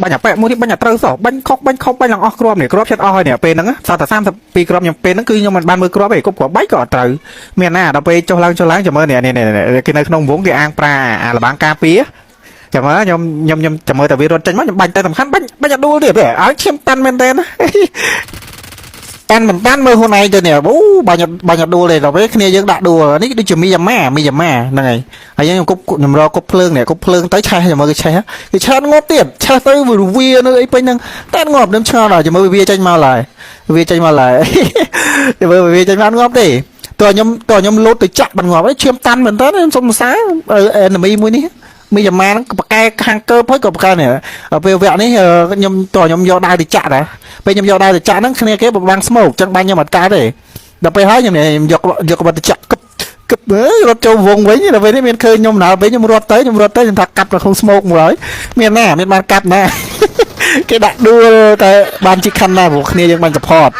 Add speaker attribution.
Speaker 1: បាញ់អាប៉ែមួយនេះបាញ់អាត្រូវសោះបាញ់ខុសបាញ់ឡើងអស់គ្រាប់នេះគ្រាប់ចិត្តអស់ហើយនេះពេលហ្នឹងសតតែ32គ្រាប់ខ្ញុំពេលហ្នឹងគឺខ្ញុំមិនបានមើលគ្រាប់ទេគប់គ្រាប់បាញ់ក៏អត់ត្រូវមានណាដល់ពេលចុះឡើងចាំមើលនេះគេនៅក្នុងវងគេអាងប្រាអាលបាំងការពារចាំមើលខ្ញុំចាំមើលតែវារត់ចេញមកខ្ញុំបាញ់តែសំខាន់បាញ់អាដួលទៀតឲ្យឈាមតាន់មែនតើតាន់មិនតាន់មើលខ្លួនឯងទៅនេះអូបាញ់អាដួលទេដល់ពេលគ្នាយើងដាក់ដួលនេះដូចជាមីយ៉ាម៉ាហ្នឹងហើយខ្ញុំខ្ញុំរកគប់ភ្លើងនេះគប់ភ្លើងទៅឆេះចាំមើលគេឆេះងាប់ទៀតឆេះទៅវានៅអីពេញហ្នឹងតែងាប់ខ្ញុំឆ្ងល់ដល់ចាំមើលវាចេញមកឡើយចាំមើលវាចេញមកងាប់ទេតើខ្ញុំលោតទៅចាក់បានងាប់ឈាមតាន់មែនតើខ្ញុំសុំសរសើរអេនីមីមួយនេះមីយ៉ាម៉ាហ្នឹងបកកែខាងកើបហើយក៏បកកែនេះពេលវគ្គនេះខ្ញុំយកដៅទៅចាក់ដែរពេលខ្ញុំយកដៅទៅចាក់ហ្នឹងគ្នាគេបំបាំងស្មោកចឹងបាញ់ខ្ញុំអត់កើតទេដល់ពេលហើយខ្ញុំយកក្បត់ទៅចាក់គប់រត់ចូលវងវិញដល់ពេលនេះមានឃើញខ្ញុំណាពេលខ្ញុំរត់ទៅខ្ញុំថាកាត់នៅក្នុងស្មោកមកហើយមានបានកាត់ណាគេដាក់ដួលតែបានជីខាន់ណាព្រោះគ្នាយើងបាន support